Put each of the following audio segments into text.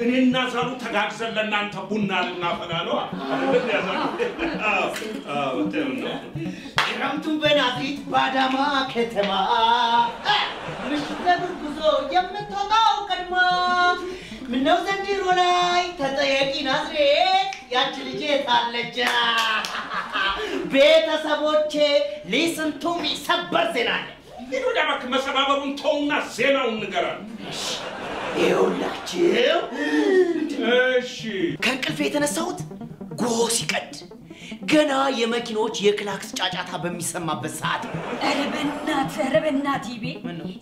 እኔና ዛሉ ተጋግዘን ለእናንተ ቡና ልናፈላ ነው አይደል ያዛሉ ክረምቱን በናዝሬት ባዳማ ከተማ ምሽት ጉዞ የምትወጣው ቀድማ ምነው ዘንድሮ ላይ ተጠየቂ ናዝሬት ያች ልጅ ታለች ቤተሰቦቼ listen to me ሰበር ዜና አለ ይሄ ወዳክ መሰባበሩን ተውና ዜናውን ንገራል ይኸውላችሁ እሺ ከእንቅልፌ የተነሳሁት ጎ ሲቀድ ገና የመኪኖች የክላክስ ጫጫታ በሚሰማበት ሰዓት ኧረ በእናት ይቤ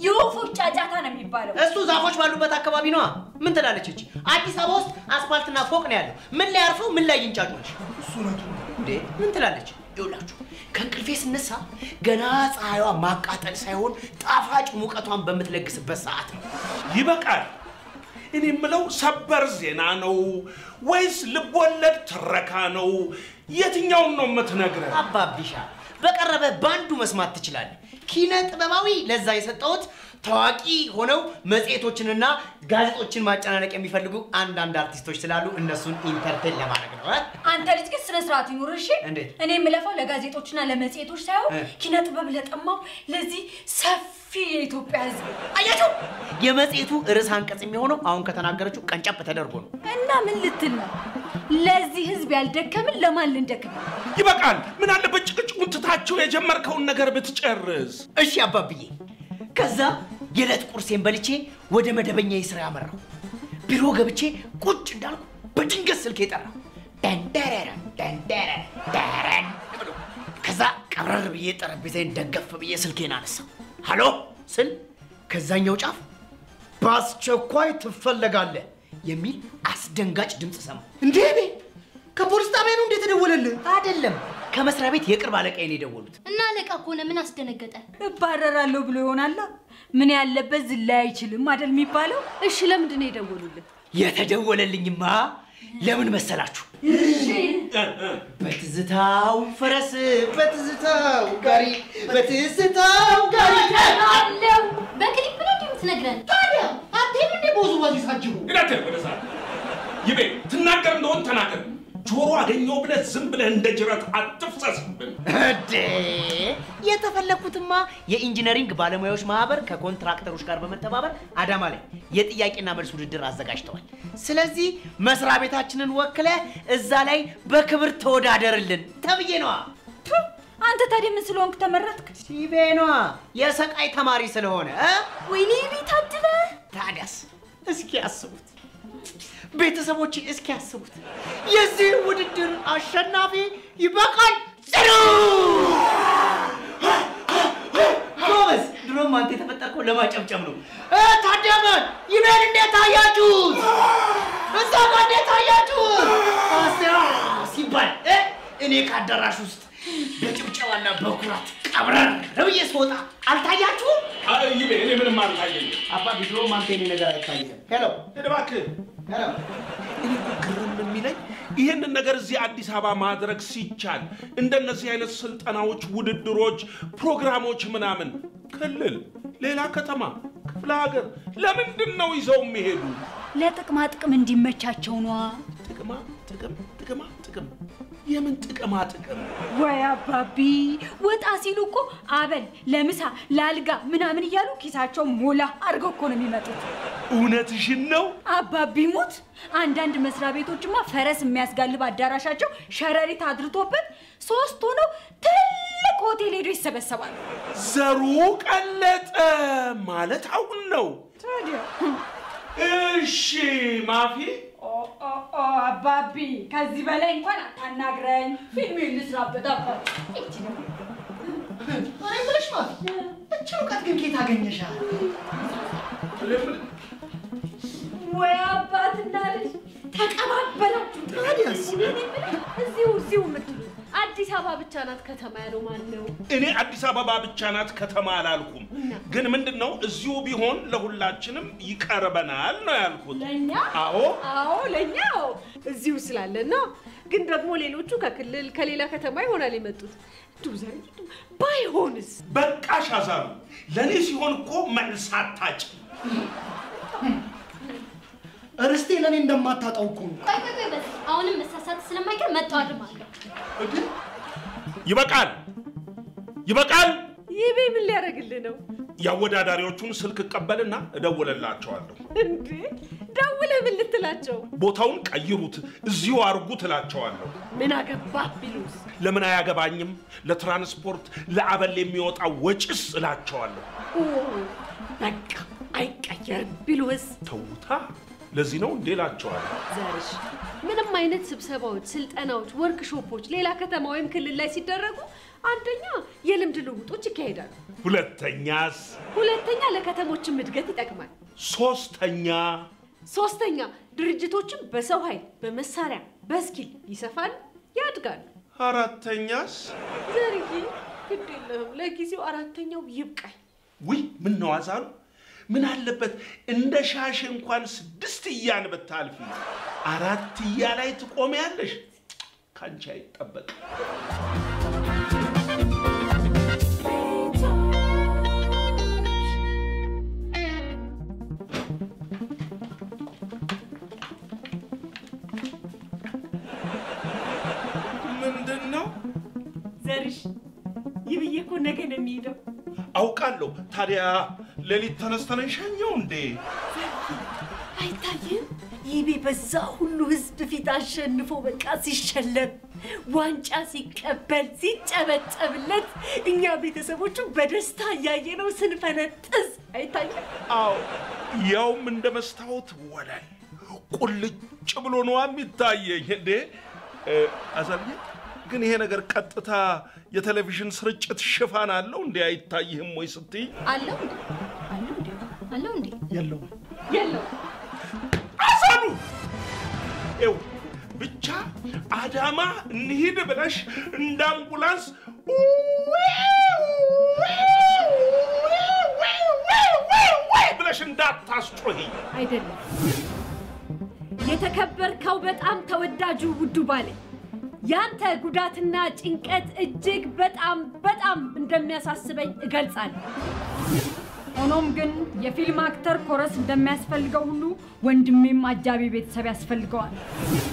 የወፎች ጫጫታ ነው የሚባለው እሱ ዛፎች ባሉበት አካባቢ ነው ምን ትላለች እቺ አዲስ አበባ ውስጥ አስፋልትና ፎቅ ነው ያለው ምን ላይ አርፈው ምን ላይ ይንጫጩሽ እሱ ነው እንዴ ምን ትላለች ይውላችሁ ከእንቅልፌ ስነሳ ገና ፀሐይዋ ማቃጠል ሳይሆን ጣፋጭ ሙቀቷን በመትለግስበት ሰዓት ነው ይበቃል እኔ ምለው ሰበር ዜና ነው ወይስ ልቦለድ ትረካ ነው የትኛውን ነው የምትነግረን አባቢሻ በቀረበ ባንዱ መስማት ትችላለህ ኪነ ጥበባዊ ለዛ የሰጠውት ታዋቂ ሆነው መጽሔቶችንና ጋዜጦችን ማጨናነቅ የሚፈልጉ አንዳንድ አርቲስቶች ስላሉ እነሱን ኢንተርቴን ለማድረግ ነው አንተ ልጅ ግን ስነ ስርዓት ይኑር እሺ እንዴት እኔ የምለፋው ለጋዜጦችና ለመጽሔቶች ሳይሆን ኪነ ጥበብ ለጠማው ለዚህ ሰፊ የኢትዮጵያ ህዝብ አያችሁ የመጽሔቱ ርዕስ አንቀጽ የሚሆነው አሁን ከተናገረችው ቀንጨብ ተደርጎ ነው እና ምን ልትል ነው ለዚህ ህዝብ ያልደከምን ለማን ልንደክም ይበቃል ምን አለበት ጭቅጭቁን ትታችሁ የጀመርከውን ነገር ብትጨርስ እሺ አባብዬ ከዛ የለት ቁርሴን በልቼ ወደ መደበኛ የሥራ ያመራው ቢሮ ገብቼ ቁጭ እንዳልኩ በድንገት ስልኬ ጠራ ደንደረን ከዛ ቀብረር ብዬ ጠረጴዛዬን ደገፍ ብዬ ስልኬን አነሳው ሃሎ ስል ከዛኛው ጫፍ በአስቸኳይ ትፈለጋለህ የሚል አስደንጋጭ ድምጽ ሰማሁ እንዴ ከፖሊስ ጣቢያ ነው እንዴ ተደወለልህ አይደለም ከመስሪያ ቤት የቅርብ አለቃዬ ነው የደወሉት እና አለቃ ኮነ ምን አስደነገጠ እባረራለሁ ብሎ ይሆናል ምን ያለበት ዝላይ አይችልም አይደል የሚባለው እሺ ለምንድን ነው የደወሉልህ የተደወለልኝማ ለምን መሰላችሁ እሺ በትዝታው ፈረስ በትዝታው ጋሪ አለው በክሊፕ ነው የምትነግረን ታዲያ አትሄዱ እንደ ቦዙ ወዚህ ሳጅቡ ግዳተ ወደዛ ይቤ ትናገር እንደሆን ተናገር ጆሮ አገኘው ብለህ ዝም ብለህ እንደ ጅራት አትፍሰስብን እዴ የተፈለኩትማ የኢንጂነሪንግ ባለሙያዎች ማህበር ከኮንትራክተሮች ጋር በመተባበር አዳማ ላይ የጥያቄና መልስ ውድድር አዘጋጅተዋል ስለዚህ መስሪያ ቤታችንን ወክለ እዛ ላይ በክብር ተወዳደርልን ተብዬ ነው አንተ ታዲያ ምን ስለሆንክ ተመረጥክ ሲቤኗ የሰቃይ ተማሪ ስለሆነ ወይኔ ቤት አድለ ታዲያስ እስኪ አስቡት ቤተሰቦች እስኪ አስቡት የዚህ ውድድር አሸናፊ ይበቃል ጽሩ ጎበዝ ድሮም አንተ የተፈጠርከው ለማጨብጨብ ነው ታዲያማን ይበል እንዴት አያችሁት እዛ ጋር እንዴት አያችሁት አስያ ሲባል እኔ ካደራሽ ውስጥ በጭብጨባና በኩራት ቀብረር ለብዬ ስወጣ አልታያችሁም ይቤ እኔ ምንም አልታየኝ አባ ድሮም አንተ እኔ ነገር አይታየም ሄሎ እባክህ እኔ ግርም የሚለኝ ይሄንን ነገር እዚህ አዲስ አበባ ማድረግ ሲቻል እንደነዚህ አይነት ስልጠናዎች ውድድሮች ፕሮግራሞች ምናምን ክልል ሌላ ከተማ ክፍለ ሀገር ለምንድን ነው ይዘው የሚሄዱ ለጥቅማ ጥቅም እንዲመቻቸው ነው ጥቅም የምን ጥቅማ ጥቅም ወይ አባቢ ወጣ ሲሉ እኮ አበል ለምሳ ላልጋ ምናምን ይያሉ ኪሳቸው ሞላ አርገው እኮ ነው የሚመጡት እውነትሽን ነው አባቢ ሞት አንዳንድ መስሪያ ቤቶችማ ፈረስ የሚያስጋልብ አዳራሻቸው ሸረሪት አድርቶበት ሶስት ሆነው ትልቅ ሆቴል ሄዶ ይሰበሰባሉ ዘሩ ቀለጠ ማለት አሁን ነው ታዲያ እሺ ማፊ አባቢ ከዚህ በላይ እንኳን አታናግረኝ ፊልም ልስራበት አባቢ እቺ ነው አሬ ብለሽ ማፊ እቺ ወቀት ግን ከየት አገኘሻል ወይ አባትና ልጅ ተቀባበላችሁ ታዲያስ እዚሁ ምትሉ አዲስ አበባ ብቻ ናት ከተማ ያለው ማን ነው እኔ አዲስ አበባ ብቻ ናት ከተማ አላልኩም ግን ምንድነው እዚሁ ቢሆን ለሁላችንም ይቀርበናል ነው ያልኩት ለኛ አዎ ለኛ እዚሁ ስላለና ግን ደግሞ ሌሎቹ ከክልል ከሌላ ከተማ ይሆናል የመጡት ዱዘር ባይሆንስ በቃሽ አዛሩ ለኔ ሲሆን እኮ መልሳታጭ እርስቴ ለኔ እንደማታጣው እኮ ነው። ቆይ በስ አሁንም መሳሳት ስለማይቀር መጣው ማለት እንዴ ይበቃል ይቤ ምን ሊያረግልህ ነው? ያወዳዳሪዎቹን ስልክ ቀበልና እደውልላቸዋለሁ። እንዴ ደውለህ ምን ልትላቸው? ቦታውን ቀይሩት እዚሁ አርጉት እላቸዋለሁ። ምን አገባህ ቢሉስ? ለምን አያገባኝም? ለትራንስፖርት ለአበል የሚወጣው ወጪስ እላቸዋለሁ። በቃ አይቀየርም ቢሉስ? ተውታ ለዚህ ነው እንዴ እላቸዋለሁ። ዘርሽ ምንም አይነት ስብሰባዎች፣ ስልጠናዎች፣ ወርክሾፖች ሌላ ከተማ ወይም ክልል ላይ ሲደረጉ አንደኛ የልምድ ልውውጦች ይካሄዳሉ። ሁለተኛ ለከተሞችም እድገት ይጠቅማል። ሶስተኛ ድርጅቶችም በሰው ኃይል፣ በመሳሪያ፣ በስኪል ይሰፋል፣ ያድጋል። አራተኛስ? ዘርዬ ግድ የለህም ለጊዜው አራተኛው ይብቃኝ። ውይ ምን ነው አዛሉ? ምን አለበት እንደ ሻሽ እንኳን 6 ብታልፊ 4 ላይ ትቆሚያለሽ። ካንቺ አይጠበቅ። ምንድነው? ዘርሽ ይብዬ እኮ ነገ ነው የሚሄደው። አውቃለሁ። ታዲያ ሌሊት ተነስተን እንሸኘው እንዴ? አይታየም? ይቤ በዛ ሁሉ ህዝብ ፊት አሸንፎ በቃ ሲሸለም ዋንጫ ሲቀበል ሲጨበጨብለት እኛ ቤተሰቦቹ በደስታ እያየነው ስንፈነጥዝ አይታየም? አዎ ያውም እንደ መስታወት ወለል ቁልጭ ብሎ ነው የሚታየኝ። እንዴ አዛልዬ ግን ይሄ ነገር ቀጥታ የቴሌቪዥን ስርጭት ሽፋን አለው እንዴ? አይታይህም ወይ ስትይ? አለው እንዴ? የለው አሳሉ ኤው ብቻ አዳማ እንሂድ ብለሽ እንደ አምቡላንስ ብለሽ እንዳታስጮሂ። አይደለም የተከበርከው በጣም ተወዳጁ ውዱ ባለ ያንተ ጉዳትና ጭንቀት እጅግ በጣም እንደሚያሳስበኝ እገልጻለሁ። ሆኖም ግን የፊልም አክተር ኮረስ እንደሚያስፈልገው ሁሉ ወንድሜም አጃቢ ቤተሰብ ያስፈልገዋል።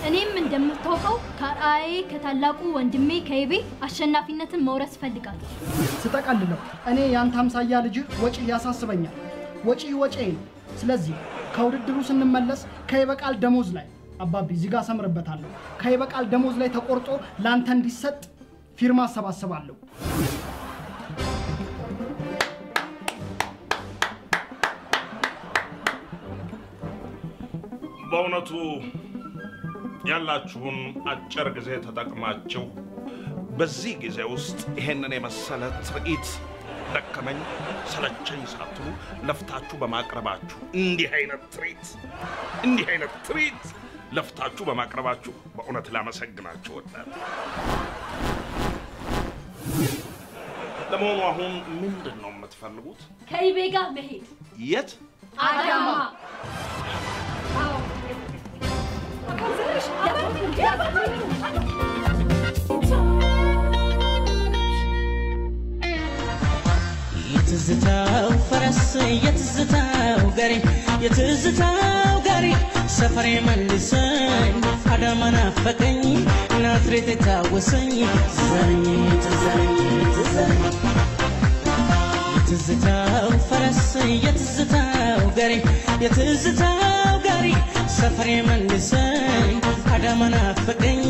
እኔም እንደምታውቀው ከታላቁ ወንድሜ ከይቤ አሸናፊነትን መውረስ ፈልጋለሁ። ስጠቀልለው እኔ ያንተ አምሳያ ልጅ ወጪ ያሳስበኛል። ወጪ ነው። ስለዚህ ከውድድሩ ስንመለስ ከይበቃል ደሞዝ ላይ አባቢ እዚህ ጋር ሰምርበታለሁ። ከይበቃል ደሞዝ ላይ ተቆርጦ ላንተ እንዲሰጥ ፊርማ አሰባስባለሁ። በእውነቱ ያላችሁን አጭር ጊዜ ተጠቅማችሁ በዚህ ጊዜ ውስጥ ይሄንን የመሰለ ትርኢት ደከመኝ ሰለቸኝ ሳትሉ ለፍታችሁ በማቅረባችሁ እንዲህ አይነት ትርኢት ለፍታችሁ በማቅረባችሁ በእውነት ላመሰግናችሁ እወዳለሁ። ለመሆኑ አሁን ምንድነው የምትፈልጉት? ከይቤ ጋር መሄድ። የት? አዳማ። የትዝታው ፈረስ የትዝታው ጋሪ ሰፈሬ መልሰኝ አዳማ ናፈቀኝ ናዝሬት ታወሰኝ ዘረኝ የትዝታው ፈረስ የትዝታው ጋሪ ሰፈሬ መልሰኝ አዳማ ናፈቀኝ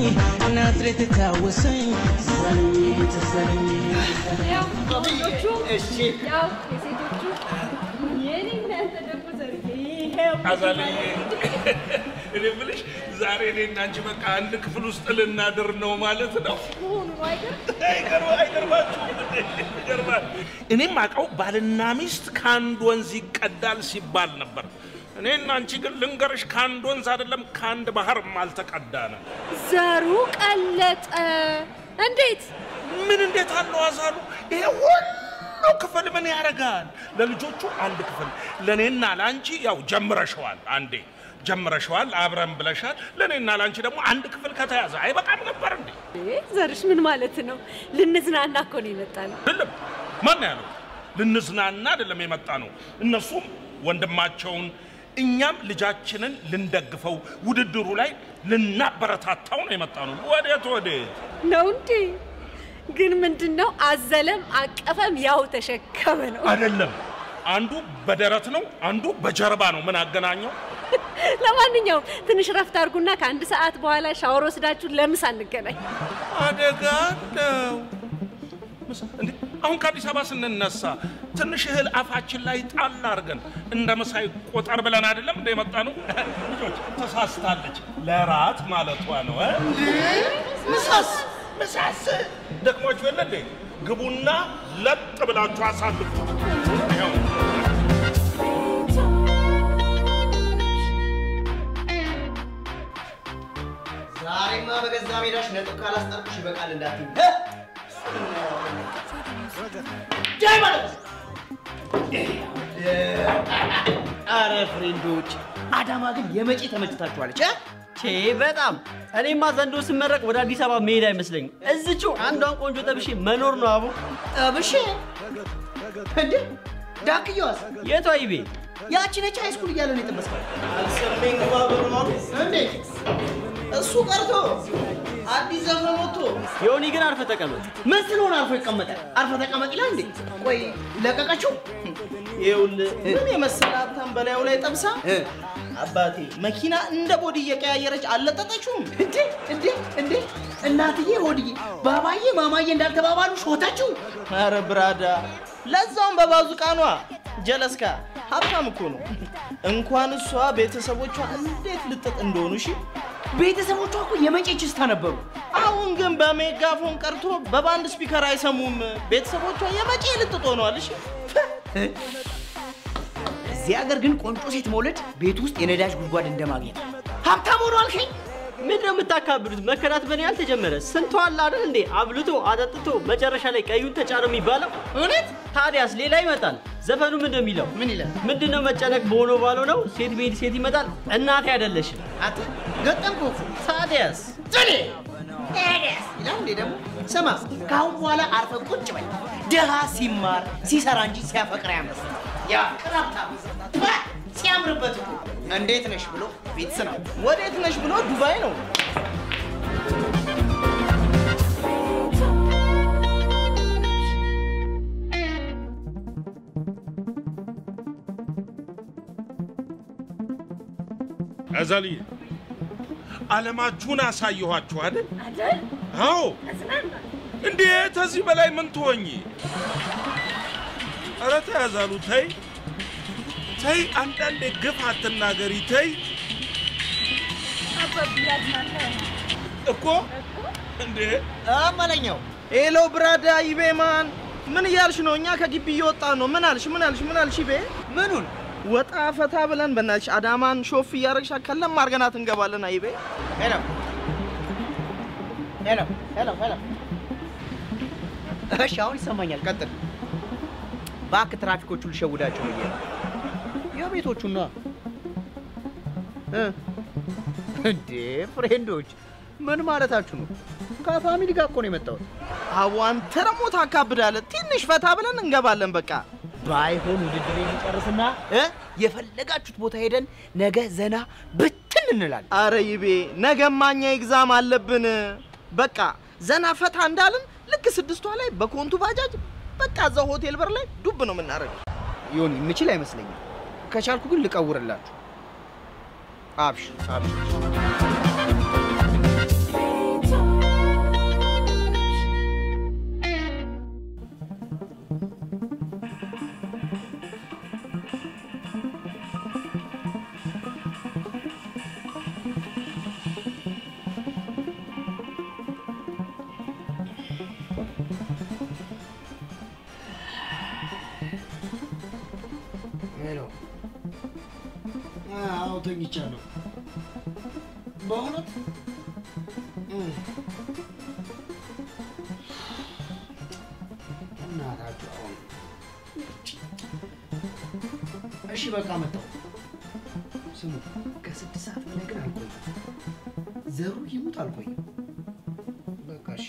ናዝሬት ታወሰኝ ዘረኝ እሺ ያው የሴቶቹ የኔ እናንተ ደግሞ ዘርዬ ይሄው አዛልዬ እኔ ብለሽ ዛሬ እኔና አንቺ በቃ አንድ ክፍል ውስጥ ልናድር ነው ማለት ነው። ሆኖ አይገርማል። እኔም አውቀው ባልና ሚስት ከአንድ ወንዝ ይቀዳል ሲባል ነበር። እኔና አንቺ ግን ልንገርሽ ከአንድ ወንዝ አይደለም ከአንድ ባህርም አልተቀዳንም። ዘሩ ቀለጠ። እንዴት አለው አዛሉ? ይሄ ሁሉ ክፍል ምን ያደርጋል? ለልጆቹ አንድ ክፍል፣ ለኔና ላንቺ ያው ጀምረሽዋል፣ አንዴ ጀምረሽዋል፣ አብረን ብለሻል። ለኔና ላንቺ ደግሞ አንድ ክፍል ከተያዘ አይበቃም ነበር እንዴ? ዘርሽ ምን ማለት ነው? ልንዝናና እኮ ነው የመጣነው። አይደለም ማን ያለው? ልንዝናና አይደለም የመጣነው። እነሱም ወንድማቸውን እኛም ልጃችንን ልንደግፈው ውድድሩ ላይ ልናበረታታው ነው የመጣነው። ወዴት ነው እንዴ? ግን ምንድነው አዘለም አቀፈም ያው ተሸከመ ነው አይደለም? አንዱ በደረት ነው፣ አንዱ በጀርባ ነው። ምን አገናኘው? ለማንኛውም ትንሽ ረፍት አድርጉና ከአንድ ሰዓት በኋላ ሻወር ወስዳችሁ ለምሳ እንገናኝ። አደጋ ነው። እንዴ አሁን ከአዲስ አበባ ስንነሳ ትንሽ እህል አፋችን ላይ ጣል አድርገን እንደ ምሳይ ቆጠር ብለን አይደለም እንደ የመጣነው? ልጆች ተሳስታለች። ለራት ማለቷ ነው። ምሳስ ደክሟችሁ የለ እንዴ? ግቡና ለጥ ብላችሁ አሳልፉ። ዛሬማ በገዛ ሜዳሽ ነጥብ ካላስጠርኩሽ ይበቃል እንዳትኝ። ጃይ ማለት አረ ፍሬንዶች አዳማ ግን የመጪ ተመችታችኋለች? በጣም እኔማ ዘንዶ ስመረቅ ወደ አዲስ አበባ መሄድ አይመስለኝም። እዚችው አንዷን ቆንጆ ጠብሼ መኖር ነው። አቡ ጠብሼ እንዴ? ዳክዬዋስ የቷ ይቤ? ያቺ ነች ሃይስኩል እያለ ነው የጠበስከው። አልሰማኝ ግባ በማሉ እንዴ? እሱ ቀርቶ አዲስ ዘፈን ወጥቶ ዮኒ ግን አርፈ ተቀመጥ። ምን ስለሆነ አርፎ ይቀመጣል? አርፈ ተቀመጥ ይላል እንዴ? ቆይ ለቀቀችው? ይኸውልህ ምን የመሰለ ሀብታም በላዩ ላይ ጠብሳ አባቴ መኪና እንደ ቦዲ እየቀያየረች አለጠጠችውም። እንዴ እናትዬ ሆድዬ ባባዬ ማማዬ እንዳልተባባሉ ሾታችሁ? ኧረ ብራዳ ለዛውም በባዙቃኗ ጀለስካ ሀብታም እኮ ነው። እንኳን እሷ ቤተሰቦቿ እንዴት ልጥጥ እንደሆኑ እሺ። ቤተሰቦቿ እኮ የመጪ ችስታ ነበሩ። አሁን ግን በሜጋፎን ቀርቶ በባንድ ስፒከር አይሰሙም። ቤተሰቦቿ የመጪ ልጥጥ ሆነዋል። እሺ እዚህ ሀገር ግን ቆንጆ ሴት መውለድ ቤት ውስጥ የነዳጅ ጉድጓድ እንደማግኘት። ሀብታም ሆኖ አልከኝ? ምንድን ነው የምታካብዱት? መከራት በኔ ያልተጀመረ ስንቱ አለ አይደል እንዴ? አብልቶ አጠጥቶ መጨረሻ ላይ ቀዩን ተጫነው የሚባለው እውነት። ታዲያስ ሌላ ይመጣል። ዘፈኑ ምንድነው የሚለው? ምን ይላል? ምንድነው መጨነቅ በሆነ ባለው ነው። ሴት ቤት ሴት ይመጣል። እናቴ አይደለሽም አት ገጠምኩ። ታዲያስ ጥሪ ታዲያስ ይላል እንዴ? ደግሞ ስማ ካሁን በኋላ አርፈ ቁጭ በል። ደሃ ሲማር ሲሰራ እንጂ ሲያፈቅር ያመስ ያ ቅራብታ ሲያምርበት እንዴት ነሽ ብሎ ቤትስ ነው። ወዴት ነሽ ብሎ ዱባይ ነው። አዛሊ ዓለማችሁን አሳየኋችሁ አይደል? አዎ። እንዴት ከዚህ በላይ ምን ትሆኚ? ኧረ ተይ አዛሉ ተይ። አንዳንዴ ግፍ አትናገሪ ተይ። እኮ እንዴ አማለኛው ሄሎ ብራዳ ይቤማን ምን እያልሽ ነው? እኛ ከግቢ እየወጣን ነው። ምን አልሽ ይቤ? ምኑን ወጣ ፈታ ብለን በእናትሽ አዳማን ሾፍ እያረግሽ ከለም አርገናት እንገባለን። አይቤ ሄሎ እሺ አሁን ይሰማኛል። ቀጥል። ባክ ትራፊኮቹ ልሸውዳቸው ነው የቤቶቹና እንዴ ፍሬንዶች ምን ማለታችሁ ነው? ከፋሚሊ ጋር እኮ ነው የመጣሁት። አዋን ተረሞ ታካብዳለህ። ትንሽ ፈታ ብለን እንገባለን። በቃ ባይሆን ውድድር እንጨርስና የፈለጋችሁት ቦታ ሄደን ነገ ዘና ብትን እንላለን። አረ ይቤ ነገማኛ ኤግዛም አለብን። በቃ ዘና ፈታ እንዳልን ልክ 6ቷ ላይ በኮንቱ ባጃጅ በቃ እዛው ሆቴል በር ላይ ዱብ ነው የምናደርገው። ይሁን የምችል አይመስለኝም። ከቻልኩ ግን ልቀውርላችሁ። አብሽር ተኝቻለሁ በእውነት። እናታችሁ አሁን እሺ በቃ መጣሁ። ስሙ ከ6 ሰዓት በላይ ግን አልቆይም። ዘሩ ይሙት አልቆይም። በቃ እሺ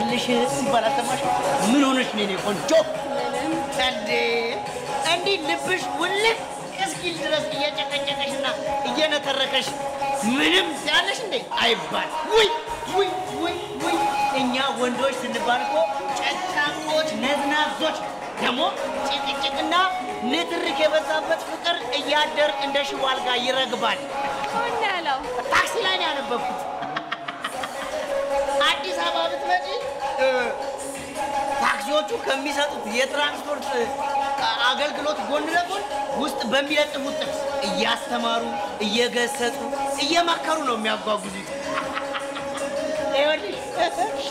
ይድረስልሽ ሲባል አሰማሽ? ምን ሆነሽ ነው የኔ ቆንጆ? እንዴ ልብሽ ውልቅ እስኪል ድረስ እየጨቀጨቀሽና እየነተረከሽ ምንም ያለሽ እንዴ አይባል። ውይ እኛ ወንዶች ስንባል እኮ ጨካቆች ነዝናዞች፣ ደግሞ ጭቅጭቅና ንትርክ የበዛበት ፍቅር እያደር እንደ ሽቦ አልጋ ይረግባል። ማን ያለው? ታክሲ ላይ ነው ያነበብኩት። አዲስ አበባ ብትመጪ ታክሲዎቹ ከሚሰጡት የትራንስፖርት አገልግሎት ጎን ለጎን ውስጥ በሚለጥፉት ጥቅስ እያስተማሩ እየገሰጹ እየመከሩ ነው የሚያጓጉዙት። ይኸውልሽ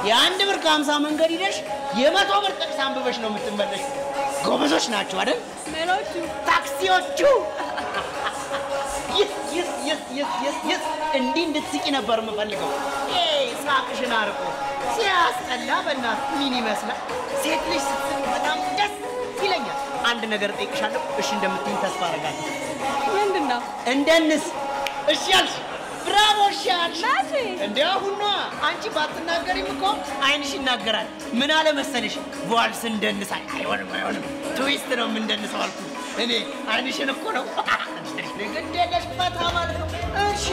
የአንድ ብር ከ50 መንገድ ሂደሽ የ100 ብር ጥቅስ አንብበሽ ነው የምትመለሽ። ጎበዞች ናቸው አይደል? ምኖቹ? ታክሲዎቹ። ይስ እንዲህ እንድትስቂ ነበር የምፈልገው። ሳቅሽን አርቆ ሲያስጠላ በእናት ምን ይመስላል? ሴት ልጅ ስትስቅ በጣም ደስ ይለኛል። አንድ ነገር ጠይቅሻለሁ፣ እሺ እንደምትይኝ ተስፋ አደርጋለሁ። ምንድን ነው? እንደንስ እሺ ያልሽ? ብራቮ እሺ ያልሽ? ናቲ እንደ አሁኗ አንቺ ባትናገሪም እኮ አይንሽ ይናገራል። ምን አለ መሰለሽ ቫልስ እንደንሳል። አይሆንም ትዊስት ነው የምንደንሰው አልኩት እኔ። አይንሽን እኮ ነው ግድ የለሽ ፈታ ማለት ነው። እሺ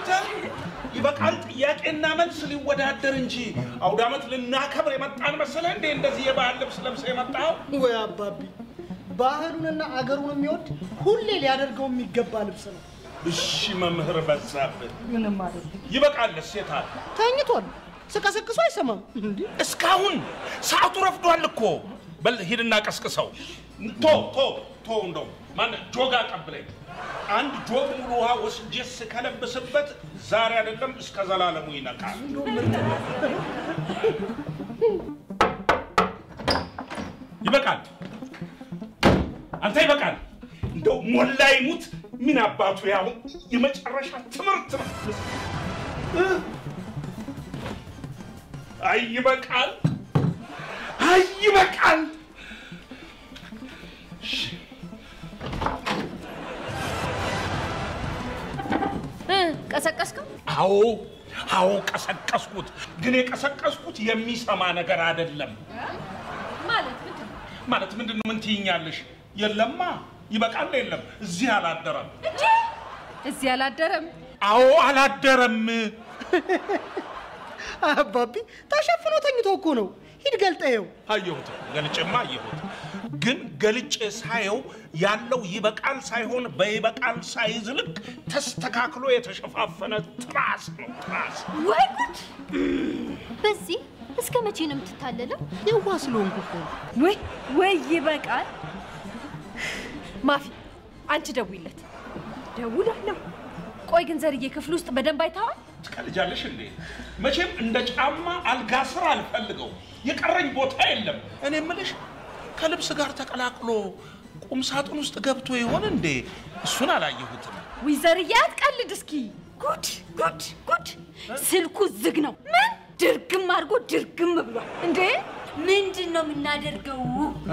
ያልሽ ይበቃል። ጥያቄና መልስ ሊወዳደር እንጂ አውደ ዓመት ልናከብር የመጣን መሰለህ እንዴ? እንደዚህ የባህል ልብስ ለብሰህ የመጣው? ወይ አባቢ፣ ባህሉንና አገሩን የሚወድ ሁሌ ሊያደርገው የሚገባ ልብስ ነው። እሺ መምህር በዛብህ፣ ምንም አይደለም። ይበቃል። ሴት አለ ተኝቷል። ስቀሰቅሱ አይሰማም እንዴ? እስካሁን ሰዓቱ ረፍዷል እኮ። በል ሂድና ቀስቅሰው። ቶ እንደው ማን ጆጋ ቀብለኝ። አንድ ጆግ ሙሉ ውሃ ወስጄ ስከለብስበት ዛሬ አይደለም እስከ ዘላለሙ ይነቃል። ይበቃል። አንተ ይበቃል። እንደው ሞላ ይሙት ምን አባቱ ያው የመጨረሻ ትምህርት ነው። አይ ይበቃል። ቀሰቀስከው? አዎ ቀሰቀስኩት። ግን የቀሰቀስኩት የሚሰማ ነገር አይደለም። ማለት ምንድነው? ምን ትይኛለሽ? የለማ ይበቃል። የለም እዚህ አላደረም። እዚህ አላደረም? አዎ አላደረም። አባቢ ተሸፍኖ ተኝቶ እኮ ነው። ሂድ ገልጠየው። አየሁት፣ ገልጬማ አየሁት። ግን ገልጬ ሳየው ያለው ይበቃል ሳይሆን በይበቃል ሳይዝ ልክ ተስተካክሎ የተሸፋፈነ ትራስ ነው። ትራስ። ወይ ጉድ! በዚህ እስከ መቼ ነው የምትታለለው? የዋ ስለሆንኩ እኮ። ወይ ይበቃል። ማፊ አንቺ ደውይለት። ደውላለሁ። ቆይ ግን ዘርዬ ክፍል ውስጥ በደንብ አይተዋል? ትቀልጃለሽ እንዴ? መቼም እንደ ጫማ አልጋ ስር አልፈልገው። የቀረኝ ቦታ የለም። እኔ የምልሽ ከልብስ ጋር ተቀላቅሎ ቁም ሳጥን ውስጥ ገብቶ ይሆን እንዴ? እሱን አላየሁትም። ውይ ዘርዬ አትቀልድ እስኪ። ጉድ! ስልኩ ዝግ ነው። ምን ድርግም አድርጎ ድርግም ብሏል እንዴ? ምንድን ነው የምናደርገው?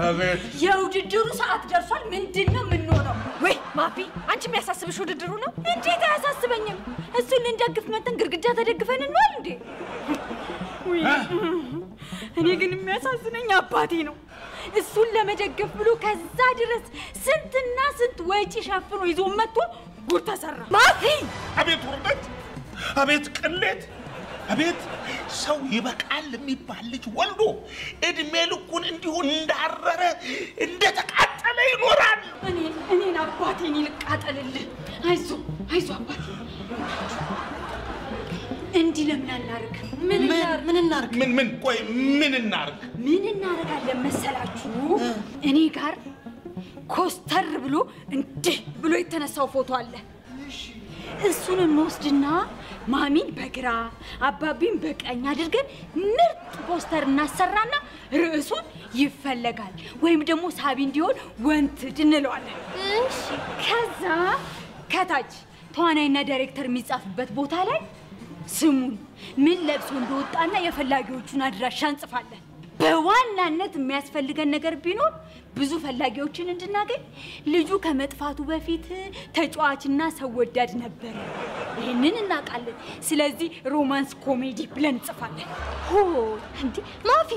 አቤት! የውድድሩ ሰዓት ደርሷል። ምንድን ነው የምንሆነው? ወይ ማፊ፣ አንቺ የሚያሳስብሽ ውድድሩ ነው? እንዴት አያሳስበኝም? እሱን ልንደግፍ መተን ግድግዳ ተደግፈን እንዋል እንዴ? እኔ ግን የሚያሳዝነኝ አባቴ ነው። እሱን ለመደገፍ ብሎ ከዛ ድረስ ስንትና ስንት ወጪ ሸፍኖ ይዞ መጥቶ ጉድ ተሰራ። ማፊ! አቤት ውርደት! አቤት ቅሌት! አቤት ሰው ይበቃል የሚባል ልጅ ወልዶ እድሜ ልኩን እንዲሁ እንዳረረ እንደተቃጠለ ይኖራል። እኔን አባቴን ይልቃጠልልህ። አይዞ አባቴ። እንዲህ ለምን አናርግ? ምን እናርግ? ቆይ ምን እናርጋለን መሰላችሁ? እኔ ጋር ኮስተር ብሎ እንዲህ ብሎ የተነሳው ፎቶ አለ። እሱን እንወስድና ማሚን በግራ አባቢን በቀኝ አድርገን ምርጥ ፖስተር እናሰራና ርዕሱን ይፈለጋል ወይም ደግሞ ሳቢ እንዲሆን ወንትድ እንለዋለን። እሺ። ከዛ ከታች ተዋናይና ዳይሬክተር የሚጻፍበት ቦታ ላይ ስሙን ምን ለብሶ እንደወጣና የፈላጊዎቹን አድራሻ እንጽፋለን። በዋናነት የሚያስፈልገን ነገር ቢኖር ብዙ ፈላጊዎችን እንድናገኝ ልጁ ከመጥፋቱ በፊት ተጫዋችና ሰው ወዳድ ነበር። ይሄንን እናውቃለን። ስለዚህ ሮማንስ ኮሜዲ ብለን እንጽፋለን። እንዴ ማፊ፣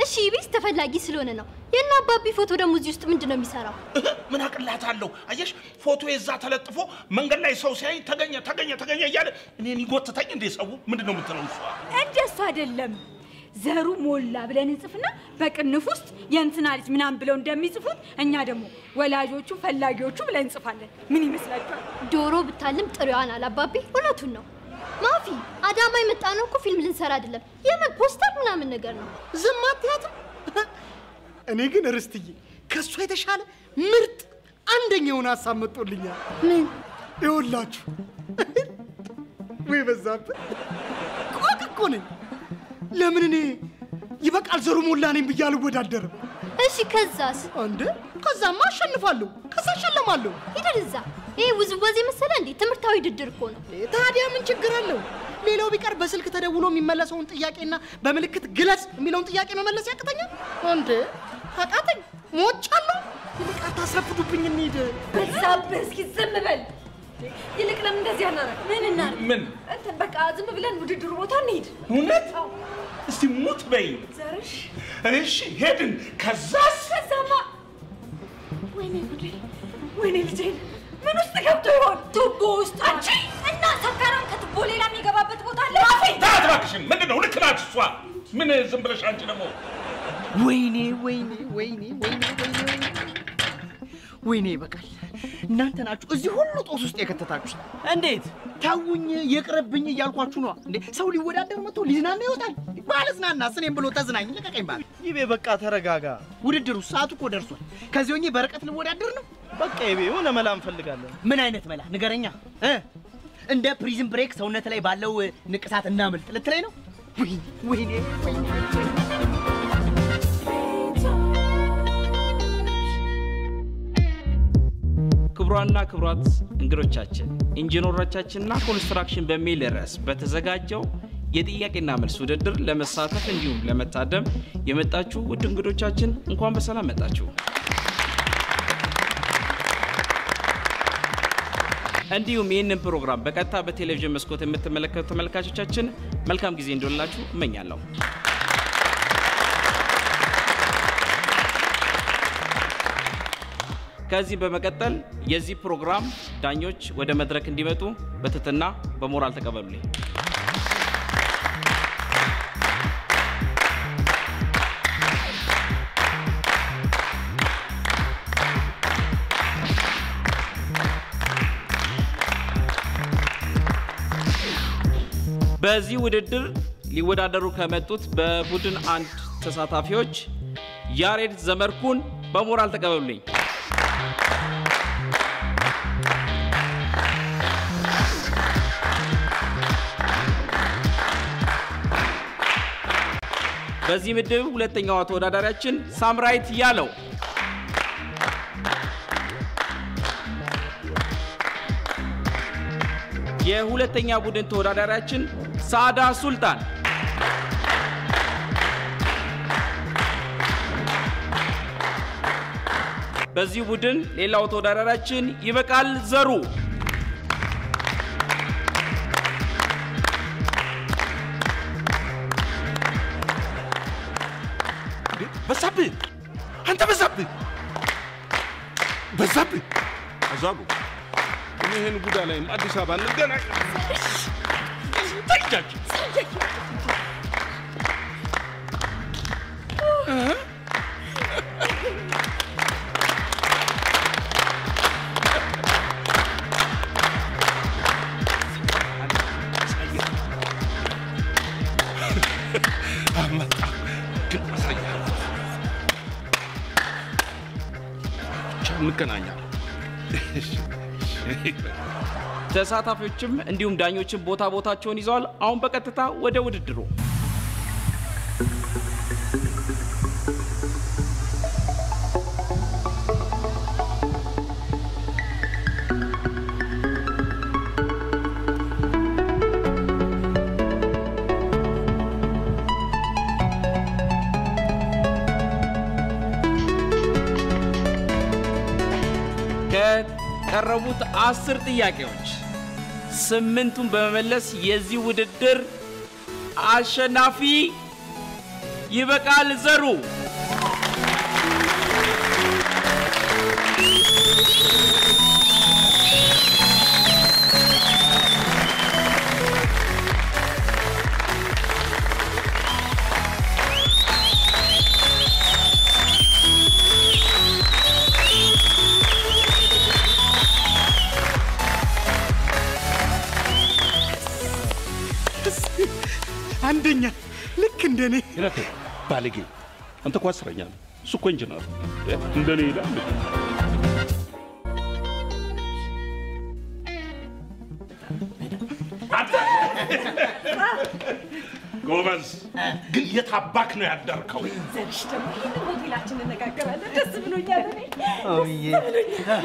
እሺ ቢስ ተፈላጊ ስለሆነ ነው። የና አባቢ ፎቶ ደግሞ እዚህ ውስጥ ምንድነው የሚሰራው? ምን አቅላታለሁ? አየሽ ፎቶ የዛ ተለጥፎ መንገድ ላይ ሰው ሲያይ ተገኘ እያለ እኔን ይጎትተኝ እንደ ሰው ምንድነው የምትለው እሷ? እንደሱ አይደለም። ዘሩ ሞላ ብለን እንጽፍና በቅንፍ ውስጥ የእንትና ልጅ ምናምን ብለው እንደሚጽፉት እኛ ደግሞ ወላጆቹ ፈላጊዎቹ ብለን እንጽፋለን። ምን ይመስላችኋል? ዶሮ ብታልም ጥሪዋን አላባቢ። እውነቱን ነው ማፊ። አዳማ የመጣነው እኮ ፊልም ልንሰራ አይደለም፣ የምን ፖስተር ምናምን ነገር ነው። ዝም አትያትም? እኔ ግን ርስትዬ ከሷ የተሻለ ምርጥ አንደኛውን ሐሳብ መጥቶልኛል። ምን? ይኸውላችሁ ወይ በዛብህ ቆቅ እኮ ነኝ። ለምን እኔ ይበቃል ዘሩ ሞላ ነኝ ብዬ አልወዳደርም? እሺ ከዛስ? እንዴ ከዛማ አሸንፋለሁ፣ ከዛ አሸለማለሁ። ይደርዛ ይሄ ውዝዋዜ መሰለ እንዴ? ትምህርታዊ ድድር እኮ ነው። ታዲያ ምን ችግር አለው? ሌላው ቢቀር በስልክ ተደውሎ የሚመለሰውን ጥያቄና በምልክት ግለጽ የሚለውን ጥያቄ መመለስ ያቅተኛል እንዴ? ታቃተኝ ሞቻለሁ። ይልቅ አታስረፍዱብኝ እንሂድ። በዛብህ እስኪ ዝም በል። ይልቅ ለምን እንደዚህ አናረግ? ምን እናርግ? ምን በቃ ዝም ብለን ውድድሩ ቦታ እንሂድ። እውነት? እስቲ ሙት በይ። ዘርሽ እሺ ሄድን። ከዛማ ወይኔ ልጄን ምን ውስጥ ገብቶ ይሆን? ቱቦ ውስጥ። አንቺ እና ሰካራም ከቱቦ ሌላ የሚገባበት ቦታ አለ? ታዲያ እባክሽን ምንድነው? ልክ ናት እሷ። ምን ዝም ብለሽ አንቺ ደግሞ ወይኔ ይበቃል። እናንተ ናችሁ እዚህ ሁሉ ጦስ ውስጥ የከተታችሁ። እንዴት? ታውኝ ይቅርብኝ እያልኳችሁ ነው እንዴ? ሰው ሊወዳደር መጥቶ ሊዝናና ይወጣል። ባለዝናና ስኔም ብሎ ተዝናኝ ልቀቀኝ ባል። ይቤ በቃ ተረጋጋ። ውድድሩ ሰዓቱ እኮ ደርሷል። ከዚህ ሆኜ በርቀት ልወዳደር ነው። በቃ ይቤ የሆነ መላ እንፈልጋለን። ምን አይነት መላ ንገረኛ? እንደ ፕሪዝን ብሬክ ሰውነት ላይ ባለው ንቅሳት እናምልጥ ልትለኝ ነው? ወይኔ ክቡራንና ክቡራት እንግዶቻችን ኢንጂነሮቻችንና ኮንስትራክሽን በሚል ርዕስ በተዘጋጀው የጥያቄና መልስ ውድድር ለመሳተፍ እንዲሁም ለመታደም የመጣችሁ ውድ እንግዶቻችን እንኳን በሰላም መጣችሁ። እንዲሁም ይህንን ፕሮግራም በቀጥታ በቴሌቪዥን መስኮት የምትመለከቱ ተመልካቾቻችን መልካም ጊዜ እንዲሆንላችሁ እመኛለሁ። ከዚህ በመቀጠል የዚህ ፕሮግራም ዳኞች ወደ መድረክ እንዲመጡ በትህትና በሞራል ተቀበሉልኝ። በዚህ ውድድር ሊወዳደሩ ከመጡት በቡድን አንድ ተሳታፊዎች ያሬድ ዘመርኩን በሞራል ተቀበሉልኝ። በዚህ ምድብ ሁለተኛዋ ተወዳዳሪያችን ሳምራይት ያለው፣ የሁለተኛ ቡድን ተወዳዳሪያችን ሳዳ ሱልጣን፣ በዚህ ቡድን ሌላው ተወዳዳሪያችን ይበቃል ዘሩ፣ በዛብህ አንተ በዛብህ አዛቡ ይሄን ጉዳ ላይም አዲስ አበባ እንገናኝ ታይጃች እንገናኛለን ተሳታፊዎችም እንዲሁም ዳኞችም ቦታቸውን ይዘዋል አሁን በቀጥታ ወደ ውድድሩ ቀረቡት 10 ጥያቄዎች 8ቱን በመመለስ የዚህ ውድድር አሸናፊ ይበቃል ዘሩ አንደኛ ልክ እንደኔ ይላል ባለጌ አንተ እኮ አስረኛ ነው እሱ እኮ ኢንጂነር እንደኔ ይላል ጎበዝ ግን የታባክ ነው ያደርከው ዘርሽ ደግሞ ሆቴላችን እንነጋገራለን ደስ ብሎኛል እኔ ኦዬ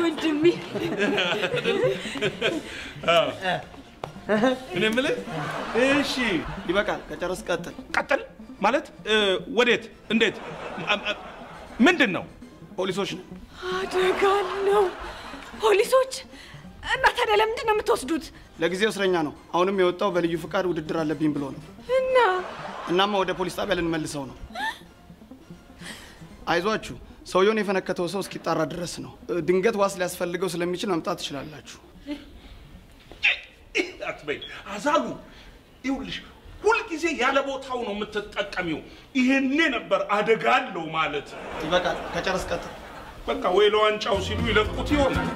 ወንድሜ እኔ የምልህ እሺ ይበቃል ከጨረስ ቀጥል ማለት ወዴት እንዴት ምንድነው ፖሊሶች ነው አደጋለሁ ፖሊሶች እና ታዲያ ለምንድን ነው የምትወስዱት ለጊዜው እስረኛ ነው አሁንም የወጣው በልዩ ፍቃድ ውድድር አለብኝ ብሎ ነው እናማ ወደ ፖሊስ ጣቢያ ልንመልሰው ነው አይዟችሁ ሰውየውን የፈነከተው ሰው እስኪጣራ ድረስ ነው ድንገት ዋስ ሊያስፈልገው ስለሚችል መምጣት ትችላላችሁ አትበይ አዛሉ ይውልሽ ሁሉ ጊዜ ያለ ቦታው ነው የምትጠቀሚው ይሄኔ ነበር አደጋለው ማለት ይበቃል ከጨረስ ቀጥል በቃ ወይ ለዋንጫው ሲሉ ይለቁት ይሆናል